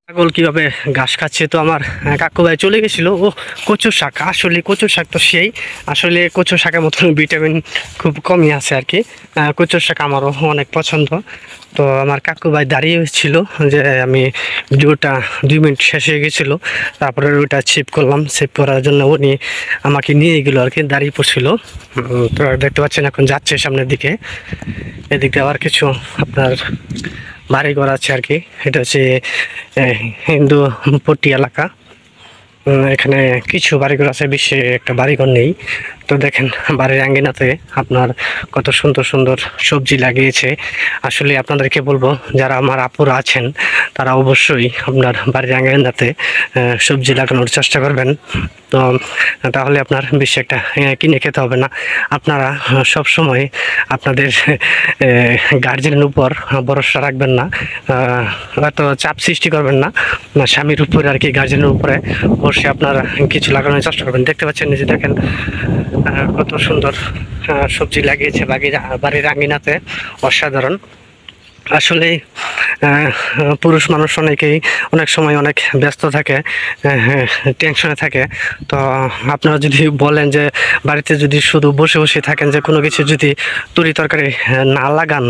ছাগল কিভাবে ঘাস খাচ্ছে। তো আমার কাকু ভাই চলে গেছিল। ও কচু শাক, আসলে কচু শাক তো সেই আসলে কচু শাকের মতন ভিটামিন খুব কমই আছে আর কি। কচু শাক আমারও অনেক পছন্দ। তো আমার কাকু ভাই দাঁড়িয়ে ছিল যে আমি ভিডিওটা 2 মিনিট শেষ হয়ে গেছিলো, তারপরে ওইটা সেভ করলাম। সেভ করার জন্য উনি আমাকে নিয়ে গেলো আর কি, দাঁড়িয়ে পড়ছিল। তো দেখতে পাচ্ছেন এখন যাচ্ছে সামনের দিকে। এদিকে আবার কিছু আপনার বাড়িঘর আছে আর কি। এটা হচ্ছে হিন্দু পট্টি এলাকা। এখানে কিছু বাড়িঘর আছে, বেশি একটা বাড়িঘর নেই। তো দেখেন বাড়ির আঙ্গিনাতে আপনার কত সুন্দর সুন্দর সবজি লাগিয়েছে। আসলে আপনাদেরকে বলবো, যারা আমার আপুরা আছেন তারা অবশ্যই আপনার বাড়ির আঙ্গিনাতে সবজি লাগানোর চেষ্টা করবেন। তো তাহলে আপনার বেশি একটা কিনে খেতে হবে না। আপনারা সব সময় আপনাদের গার্জেনের উপর ভরসা রাখবেন না, এত চাপ সৃষ্টি করবেন না স্বামীর উপরে আর কি, গার্জেনের উপরে বসে আপনারা কিছু লাগানোর চেষ্টা করবেন। দেখতে পাচ্ছেন যে দেখেন কত সুন্দর সবজি লাগিয়েছে বাড়ির আঙ্গিনাতে, অসাধারণ। আসলে পুরুষ মানুষ অনেক সময় অনেক ব্যস্ত থাকে, টেনশনে থাকে। তো আপনারা যদি বলেন যে বাড়িতে যদি শুধু বসে বসে থাকেন, যে কোনো কিছু যদি তরি তরকারি না লাগান,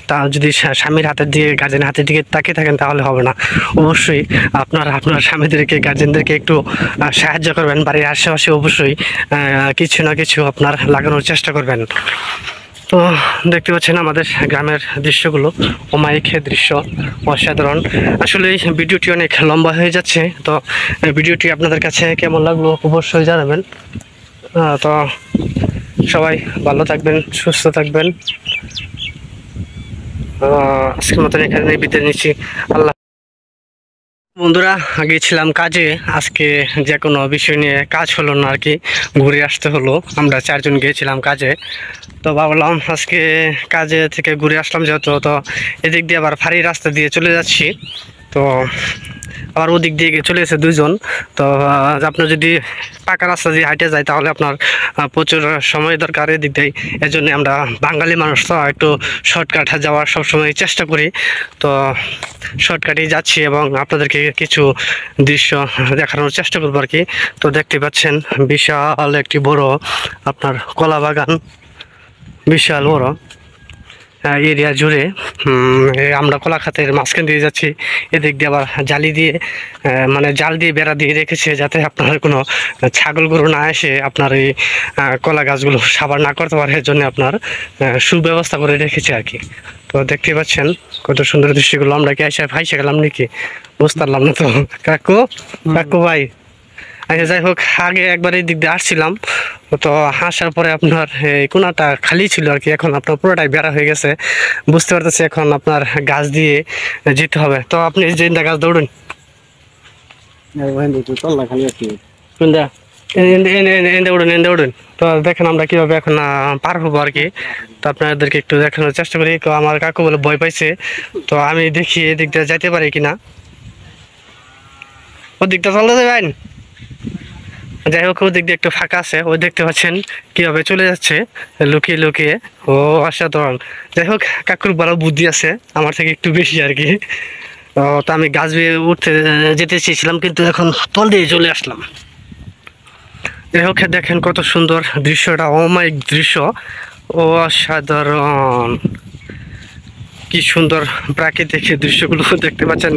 তা যদি স্বামীর হাতের দিকে গার্জেনের হাতের দিকে তাকিয়ে থাকেন তাহলে হবে না। অবশ্যই আপনারা আপনার স্বামীদেরকে গার্জেনদেরকে একটু সাহায্য করবেন। বাড়ির আশেপাশে অবশ্যই কিছু না কিছু আপনার লাগানোর চেষ্টা করবেন। তো দেখতে পাচ্ছেন আমাদের গ্রামের দৃশ্যগুলো, অমায়িক দৃশ্য, অসাধারণ। আসলে এই ভিডিওটি অনেক লম্বা হয়ে যাচ্ছে। তো ভিডিওটি আপনাদের কাছে কেমন লাগলো অবশ্যই জানাবেন। তো সবাই ভালো থাকবেন, সুস্থ থাকবেন। আজকের মতন এখানে বিদায় নিচ্ছি। আল্লাহ। বন্ধুরা, গিয়েছিলাম কাজে। আজকে যে কোনো বিষয় নিয়ে কাজ হলো না আর কি, ঘুরে আসতে হলো। আমরা 4 জন গিয়েছিলাম কাজে। তো ভাবলাম আজকে কাজে থেকে ঘুরে আসলাম যেহেতু, তো এদিক দিয়ে আবার ফাঁড়ি রাস্তা দিয়ে চলে যাচ্ছি। তো আবার ওদিক দিয়ে চলে এসে 2 জন। তো আপনার যদি পাকা রাস্তা দিয়ে হাঁটে যায় তাহলে আপনার প্রচুর সময় দরকার এদিক দিয়ে। এজন্য আমরা বাঙালি মানুষ তো একটু শর্টকাট যাওয়ার সবসময় চেষ্টা করি। তো শর্টকাটেই যাচ্ছি এবং আপনাদেরকে কিছু দৃশ্য দেখানোর চেষ্টা করবো আর কি। তো দেখতে পাচ্ছেন বিশাল একটি বড় আপনার কলা বাগান, বিশাল বড় এরিয়া জুড়ে। আমরা কলা খাতের মাঝখান দিয়ে যাচ্ছি। এদিক দিয়ে আবার জালি দিয়ে মানে জাল দিয়ে বেড়া দিয়ে রেখেছে, যাতে আপনার কোনো ছাগল গরু না এসে আপনার এই কলা গাছগুলো সাবার না করতে পারে। এর জন্য আপনার সুব্যবস্থা করে রেখেছে আর কি। তো দেখতে পাচ্ছেন কত সুন্দর দৃশ্যগুলো। আমরা কি ফাইসে গেলাম নাকি বুঝতে পারলাম না। তো কাকু ভাই, আচ্ছা যাই হোক, আগে একবার এই দিক দিয়ে আসছিলাম। তো আসার পরে আপনার এই কোনাটা খালি ছিল আর কি, এখন আপনার পুরোটাই বেড়া হয়ে গেছে। বুঝতে পারতেছি এখন আপনার গাছ দিয়ে যেতে হবে। তো আপনি যে গাছ দৌড়ুন, এনে উড়ুন। তো দেখেন আমরা কিভাবে এখন পার হবো আর কি। তো আপনাদেরকে একটু দেখানোর চেষ্টা করি। তো আমার কাকু বলে ভয় পাইছে, তো আমি দেখি এদিক দিয়ে যাইতে পারি কিনা। ওদিকটা চলে যাবেন। যাই হোক, ওদিক দিয়ে একটু ফাঁকা আছে, ওই দেখতে পাচ্ছেন কিভাবে চলে যাচ্ছে লুকিয়ে লুকিয়ে। ও অসাধারণ। যাই হোক, কাকুর বড় বুদ্ধি আছে আমার থেকে একটু বেশি আর কি। তো আমি গাছ বেয়ে উঠতে যেতে চেয়েছিলাম, কিন্তু এখন তল দিয়ে চলে আসলাম। যাই হোক, দেখেন কত সুন্দর দৃশ্যটা, অমায়িক দৃশ্য, ও অসাধারণ। কি সুন্দর প্রাকৃতিক দৃশ্যগুলো দেখতে পাচ্ছেন।